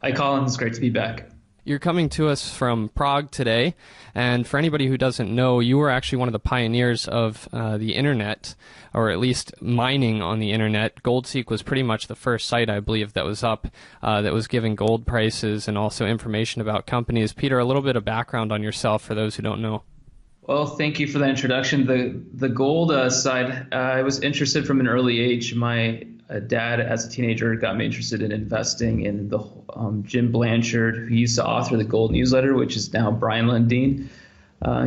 Hi, Colin. It's great to be back. You're coming to us from Prague today, and for anybody who doesn't know, you were actually one of the pioneers of the internet, or at least mining on the internet. GoldSeek was pretty much the first site, I believe, that was up that was giving gold prices and also information about companies. Peter, a little bit of background on yourself for those who don't know. Well, thank you for the introduction. The gold side, I was interested from an early age. My dad, as a teenager, got me interested in investing in the Jim Blanchard, who used to author the Gold Newsletter, which is now Brian Lundin.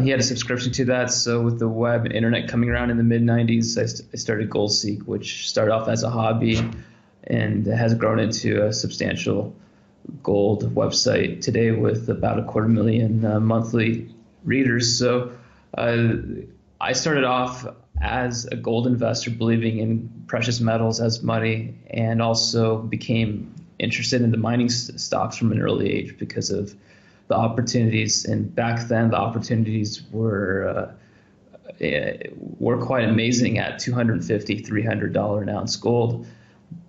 He had a subscription to that. So with the web and internet coming around in the mid 90s, I started GoldSeek, which started off as a hobby and has grown into a substantial gold website today with about 250,000 monthly readers. So I started off as a gold investor, believing in precious metals as money, and also became interested in the mining stocks from an early age because of the opportunities. And back then, the opportunities were quite amazing at $250, $300 an ounce gold.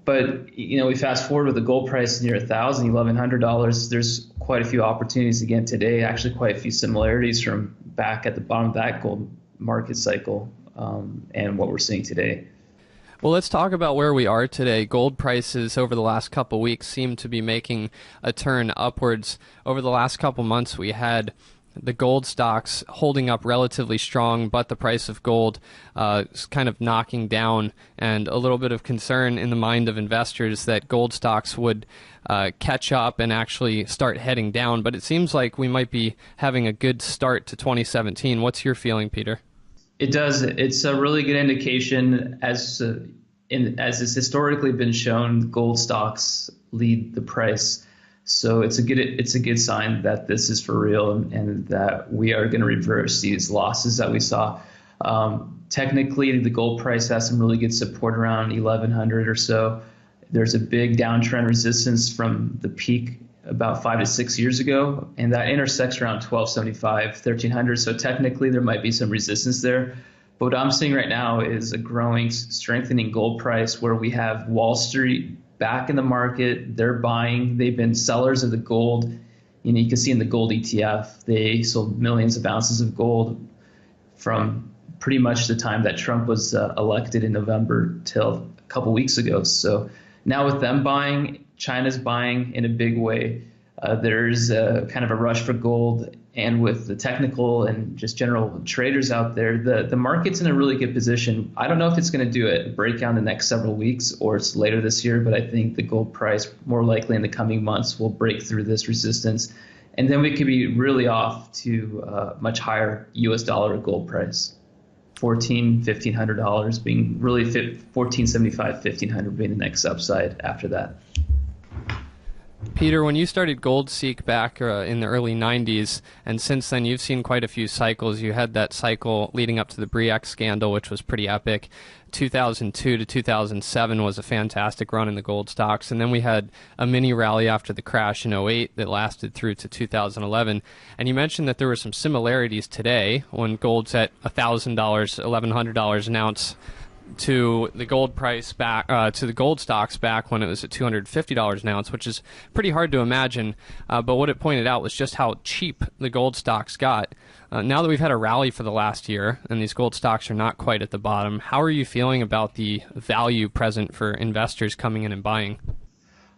But we fast forward with the gold price near $1,000, $1,100. There's quite a few opportunities again today. Actually, quite a few similarities from back at the bottom of that gold market cycle and what we're seeing today. Well, let's talk about where we are today. Gold prices over the last couple weeks seem to be making a turn upwards. Over the last couple months, we had the gold stocks holding up relatively strong, but the price of gold kind of knocking down, and a little bit of concern in the mind of investors that gold stocks would catch up and actually start heading down. But it seems like we might be having a good start to 2017. What's your feeling, Peter? It does. It's a really good indication, as it's historically been shown, gold stocks lead the price. So it's a good sign that this is for real and that we are going to reverse these losses that we saw. Technically, the gold price has some really good support around 1,100 or so. There's a big downtrend resistance from the peak about 5 to 6 years ago, and that intersects around 1,275, 1,300. So technically, there might be some resistance there. But what I'm seeing right now is a growing, strengthening gold price where we have Wall Street back in the market. They're buying. They've been sellers of the gold. You can see in the gold ETF, they sold millions of ounces of gold from pretty much the time that Trump was elected in November till a couple weeks ago. So now with them buying, China's buying in a big way. There's kind of a rush for gold, and with the technical and just general traders out there, the market's in a really good position. I don't know if it's going to do a breakout in the next several weeks or it's later this year, but I think the gold price more likely in the coming months will break through this resistance, and then we could be really off to much higher U.S. dollar gold price. $1,400-$1,500 being really $1,475, $1,500 being the next upside after that. Peter, when you started GoldSeek back in the early 90s, and since then you've seen quite a few cycles. You had that cycle leading up to the Briac scandal, which was pretty epic. 2002 to 2007 was a fantastic run in the gold stocks, and then we had a mini rally after the crash in '08 that lasted through to 2011. And you mentioned that there were some similarities today when gold's at $1,000, $1,100 an ounce, to the gold price back to the gold stocks back when it was at $250 an ounce, which is pretty hard to imagine. But what it pointed out was just how cheap the gold stocks got. Now that we've had a rally for the last year and these gold stocks are not quite at the bottom, how are you feeling about the value present for investors coming in and buying?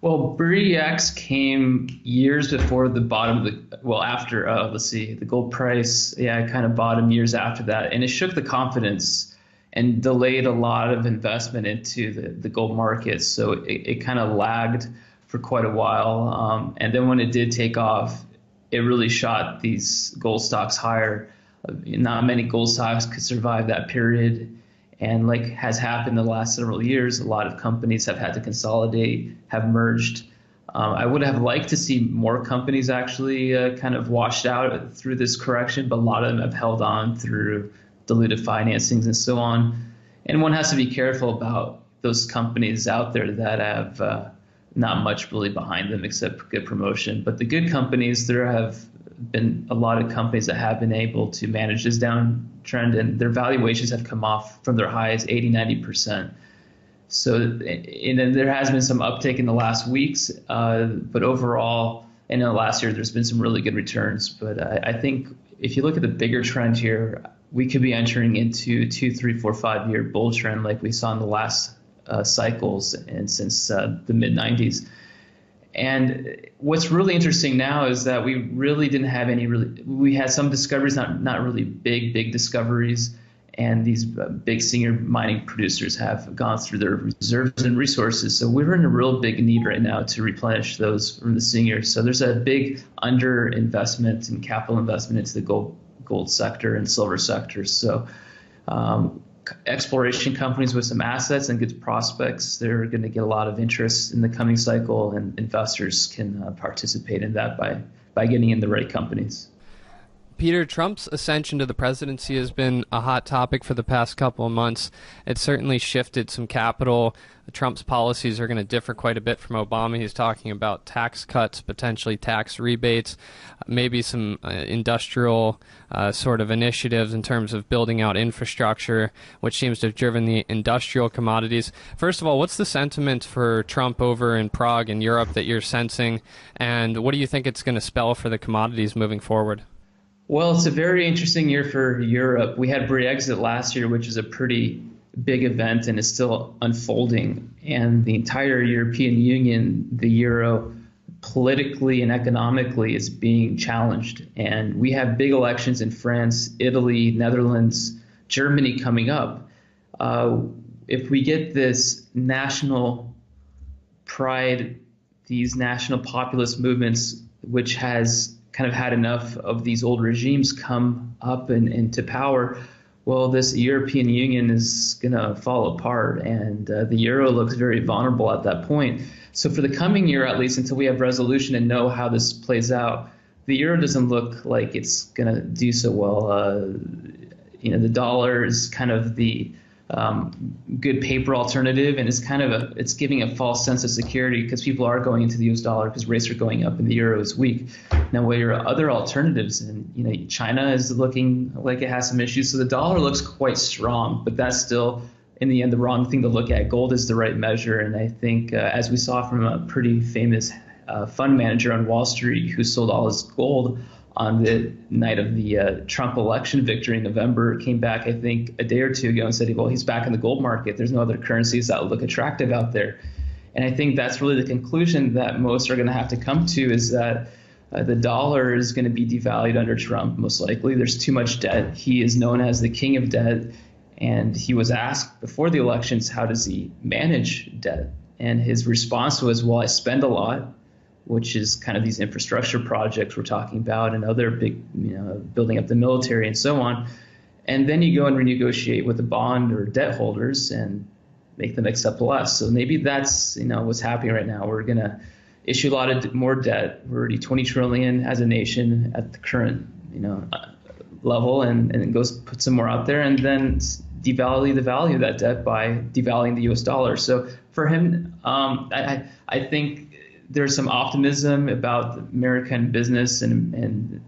Well, Briac came years before the bottom after the gold price, kind of bottomed years after that, and it shook the confidence and delayed a lot of investment into the gold market. So it kind of lagged for quite a while. And then when it did take off, it really shot these gold stocks higher. Not many gold stocks could survive that period. And like has happened the last several years, a lot of companies have had to consolidate, have merged. I would have liked to see more companies actually kind of washed out through this correction, but a lot of them have held on through diluted financings and so on. And one has to be careful about those companies out there that have not much really behind them except good promotion. But the good companies, there have been a lot of companies that have been able to manage this downtrend, and their valuations have come off from their highs 80, 90%. So and there has been some uptick in the last weeks, but overall, and in the last year, there's been some really good returns. But I think if you look at the bigger trend here, we could be entering into 2, 3, 4, 5 year bull trend like we saw in the last cycles and since the mid 90s. And what's really interesting now is that we really didn't have we had some discoveries, not really big discoveries. And these big senior mining producers have gone through their reserves and resources. So we're in a real big need right now to replenish those from the seniors. So there's a big underinvestment and capital investment into the gold sector and silver sector. So exploration companies with some assets and good prospects, they're going to get a lot of interest in the coming cycle, and investors can participate in that by getting in the right companies. Peter, Trump's ascension to the presidency has been a hot topic for the past couple of months. It certainly shifted some capital. Trump's policies are going to differ quite a bit from Obama. He's talking about tax cuts, potentially tax rebates, maybe some industrial sort of initiatives in terms of building out infrastructure, which seems to have driven the industrial commodities. First of all, what's the sentiment for Trump over in Prague and Europe that you're sensing, and what do you think it's going to spell for the commodities moving forward? Well, it's a very interesting year for Europe. We had Brexit last year, which is a pretty big event and is still unfolding. And the entire European Union, the euro, politically and economically is being challenged. And we have big elections in France, Italy, Netherlands, Germany coming up. If we get this national pride, these national populist movements, which has kind of had enough of these old regimes come up and into power, well, this European Union is going to fall apart, and the euro looks very vulnerable at that point. So for the coming year, at least until we have resolution and know how this plays out, the euro doesn't look like it's going to do so well. The dollar is kind of the good paper alternative, and it's giving a false sense of security because people are going into the U.S. dollar because rates are going up and the euro is weak. Now, what are other alternatives? And China is looking like it has some issues, so the dollar looks quite strong, but that's still in the end the wrong thing to look at. Gold is the right measure, and I think as we saw from a pretty famous fund manager on Wall Street who sold all his gold on the night of the Trump election victory in November, came back, I think, a day or two ago and said, well, he's back in the gold market. There's no other currencies that look attractive out there. And I think that's really the conclusion that most are going to have to come to, is that the dollar is going to be devalued under Trump, most likely. There's too much debt. He is known as the king of debt. And he was asked before the elections, how does he manage debt? And his response was, well, I spend a lot, which is kind of these infrastructure projects we're talking about and other big, building up the military and so on. And then you go and renegotiate with the bond or debt holders and make them accept less. So maybe that's, what's happening right now. We're going to issue a lot of more debt. We're already 20 trillion as a nation at the current, level, and it goes put some more out there and then devalue the value of that debt by devaluing the U.S. dollar. So for him, I think there's some optimism about American business, and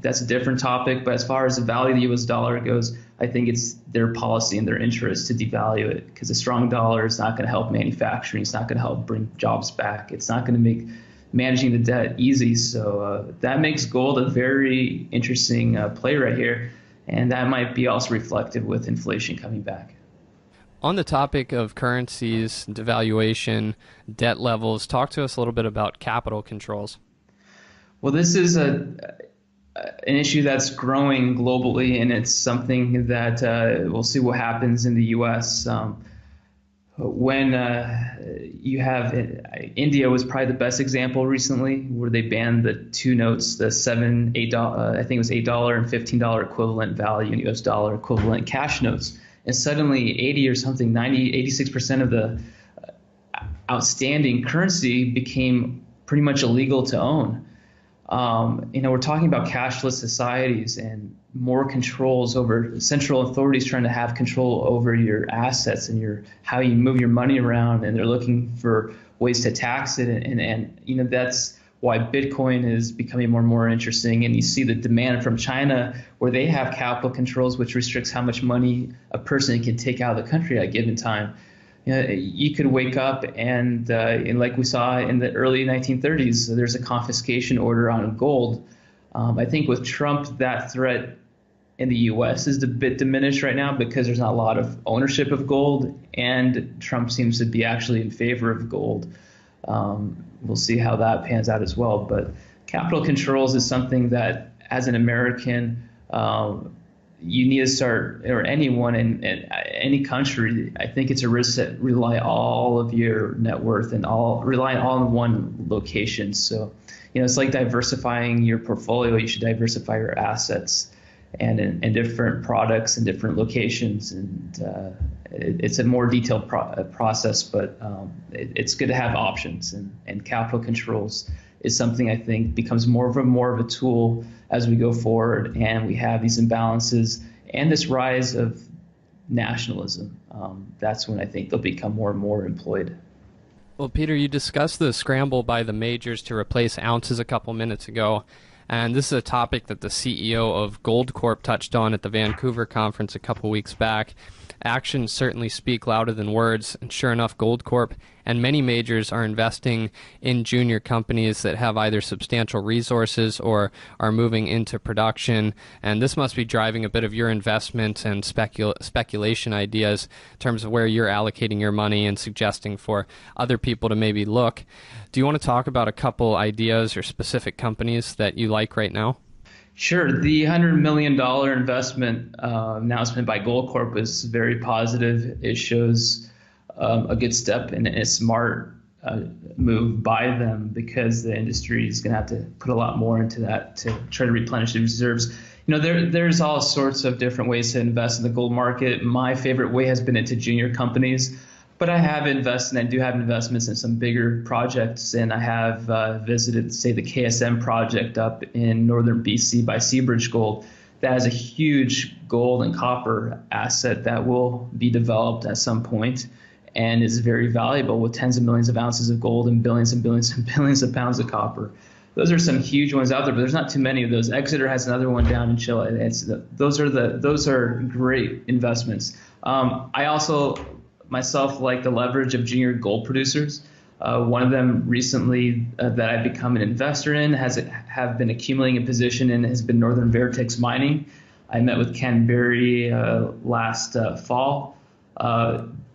that's a different topic. But as far as the value of the U.S. dollar goes, I think it's their policy and their interest to devalue it, because a strong dollar is not going to help manufacturing. It's not going to help bring jobs back. It's not going to make managing the debt easy. So that makes gold a very interesting play right here. And that might be also reflected with inflation coming back. On the topic of currencies, devaluation, debt levels, talk to us a little bit about capital controls. Well, this is an issue that's growing globally, and it's something that we'll see what happens in the U.S. When you have India was probably the best example recently, where they banned the two notes, the $7, $8, I think it was $8 and $15 equivalent value in U.S. dollar equivalent cash notes. And suddenly 80 or something, 90, 86% of the outstanding currency became pretty much illegal to own. We're talking about cashless societies and more controls over central authorities trying to have control over your assets and how you move your money around, and they're looking for ways to tax it. And that's why Bitcoin is becoming more and more interesting. And you see the demand from China, where they have capital controls, which restricts how much money a person can take out of the country at a given time. You could wake up and like we saw in the early 1930s, there's a confiscation order on gold. I think with Trump, that threat in the U.S. is a bit diminished right now because there's not a lot of ownership of gold, and Trump seems to be actually in favor of gold. We'll see how that pans out as well. But capital controls is something that, as an American, you need to start, or anyone in any country, I think it's a risk that rely all of your net worth and rely all in one location. So, it's like diversifying your portfolio. You should diversify your assets and different products and different locations. And it's a more detailed process, but it's good to have options, and capital controls is something I think becomes more of a tool as we go forward, and we have these imbalances and this rise of nationalism. That's when I think they'll become more and more employed. Well, Peter, you discussed the scramble by the majors to replace ounces a couple minutes ago, and this is a topic that the CEO of Goldcorp touched on at the Vancouver conference a couple weeks back. Actions certainly speak louder than words, and sure enough, Goldcorp and many majors are investing in junior companies that have either substantial resources or are moving into production, and this must be driving a bit of your investment and speculation ideas in terms of where you're allocating your money and suggesting for other people to maybe look. Do you want to talk about a couple ideas or specific companies that you like right now? Sure. The $100 million investment announcement by Goldcorp was very positive. It shows a good step and a smart move by them, because the industry is going to have to put a lot more into that to try to replenish the reserves. There's all sorts of different ways to invest in the gold market. My favorite way has been into junior companies. But I have invested, and I do have investments in some bigger projects, and I have visited, say, the KSM project up in northern BC by Seabridge Gold. That has a huge gold and copper asset that will be developed at some point and is very valuable, with tens of millions of ounces of gold and billions and billions and billions of pounds of copper. Those are some huge ones out there, but there's not too many of those. Exeter has another one down in Chile. Those are great investments. I also myself like the leverage of junior gold producers. One of them recently that I've become an investor in have been accumulating a position in has been Northern Vertex Mining. I met with Ken Berry last fall.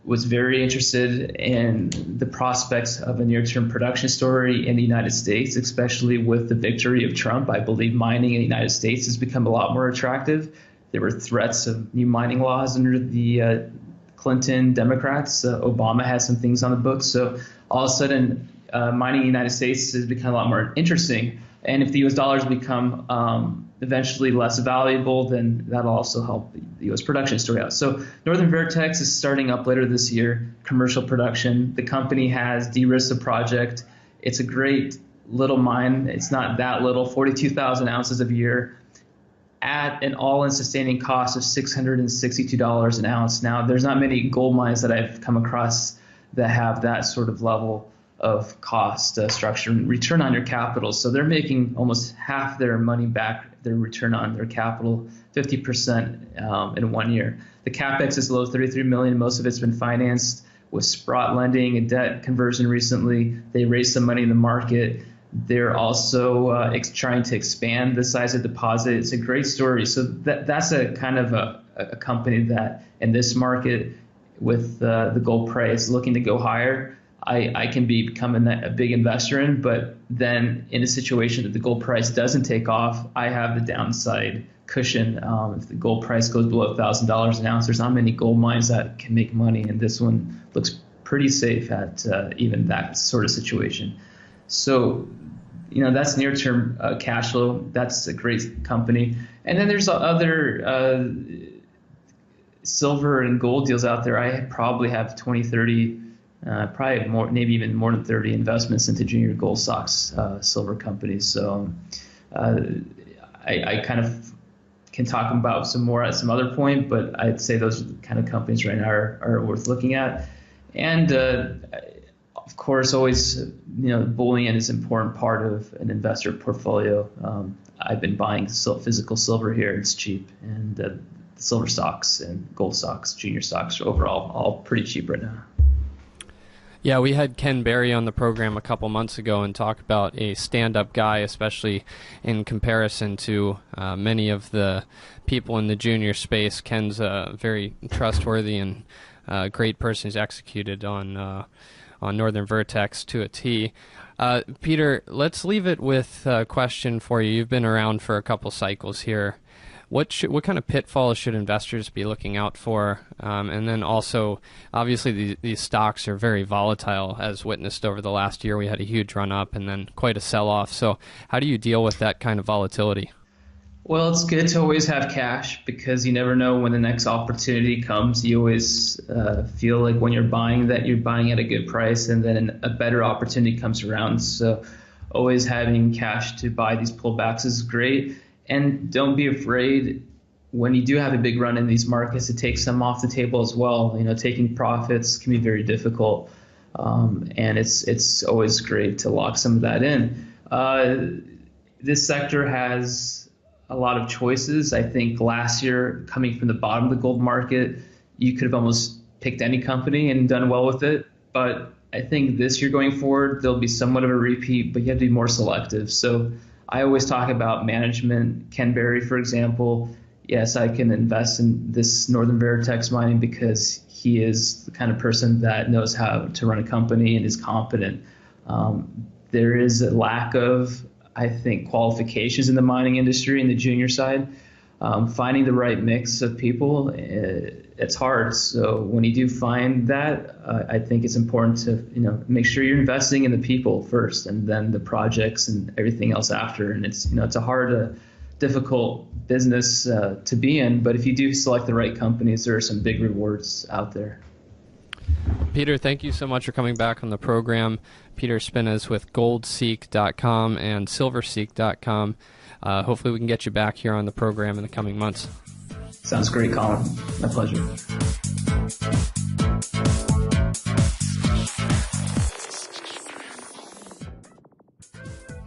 Was very interested in the prospects of a near-term production story in the United States, especially with the victory of Trump. I believe mining in the United States has become a lot more attractive. There were threats of new mining laws under the Clinton Democrats. Obama had some things on the books. So all of a sudden, mining in the United States has become a lot more interesting. And if the U.S. dollars become eventually less valuable, then that'll also help the U.S. production story out. So Northern Vertex is starting up later this year, commercial production. The company has de-risked the project. It's a great little mine. It's not that little, 42,000 ounces a year, at an all-in sustaining cost of $662 an ounce. Now, there's not many gold mines that I've come across that have that sort of level of cost structure and return on your capital. So they're making almost half their money back, their return on their capital, 50% in 1 year. The capex is low, $33 million. Most of it's been financed with Sprott lending and debt conversion recently. They raised some money in the market. They're also trying to expand the size of deposit. It's a great story. So that's a kind of a company that in this market with the gold price looking to go higher, I can become a big investor in. But then in a situation that the gold price doesn't take off, I have the downside cushion. If the gold price goes below $1,000 an ounce, there's not many gold mines that can make money. And this one looks pretty safe at even that sort of situation. So, that's near-term cash flow. That's a great company. And then there's other silver and gold deals out there. I probably have 20, 30, probably more, maybe even more than 30 investments into junior gold stocks, silver companies. So I kind of can talk about some more at some other point, but I'd say those are the kind of companies right now are worth looking at. And of course, always, bullion is an important part of an investor portfolio. I've been buying physical silver here. It's cheap. And silver stocks and gold stocks, junior stocks are overall all pretty cheap right now. Yeah, we had Ken Berry on the program a couple months ago and talk about a stand-up guy, especially in comparison to many of the people in the junior space. Ken's a very trustworthy and great person who's executed on Northern Vertex to a T. Peter, let's leave it with a question for you. You've been around for a couple cycles here. What kind of pitfalls should investors be looking out for? And then also, obviously, these stocks are very volatile, as witnessed over the last year. We had a huge run-up and then quite a sell-off. So how do you deal with that kind of volatility? Well, it's good to always have cash because you never know when the next opportunity comes. You always feel like when you're buying that you're buying at a good price and then a better opportunity comes around. So always having cash to buy these pullbacks is great. And don't be afraid when you do have a big run in these markets to take some off the table as well. You know, taking profits can be very difficult, and it's always great to lock some of that in. This sector has a lot of choices. I think last year, coming from the bottom of the gold market, you could have almost picked any company and done well with it. But I think this year going forward, there'll be somewhat of a repeat, but you have to be more selective. So I always talk about management. Ken Berry, for example, yes, I can invest in this Northern Vertex mining because he is the kind of person that knows how to run a company and is competent. There is a lack of, I think, qualifications in the mining industry in the junior side. Finding the right mix of people, it's hard. So when you do find that, I think it's important to make sure you're investing in the people first, and then the projects and everything else after. And it's it's a hard, difficult business to be in. But if you do select the right companies, there are some big rewards out there. Peter, thank you so much for coming back on the program. Peter Spina is with goldseek.com and silverseek.com. Hopefully we can get you back here on the program in the coming months. Sounds great, Colin. My pleasure.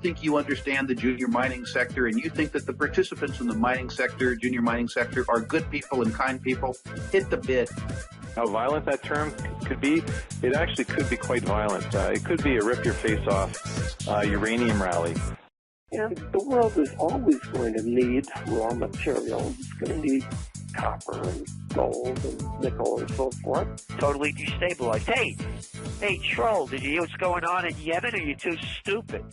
Think you understand the junior mining sector and you think that the participants in the mining sector, junior mining sector, are good people and kind people, hit the bid. How violent that term could be, it actually could be quite violent. It could be a rip-your-face-off uranium rally. And the world is always going to need raw materials. It's going to need copper and gold and nickel and so forth. Totally destabilized. Hey, Troll, did you hear what's going on in Yemen, or are you too stupid?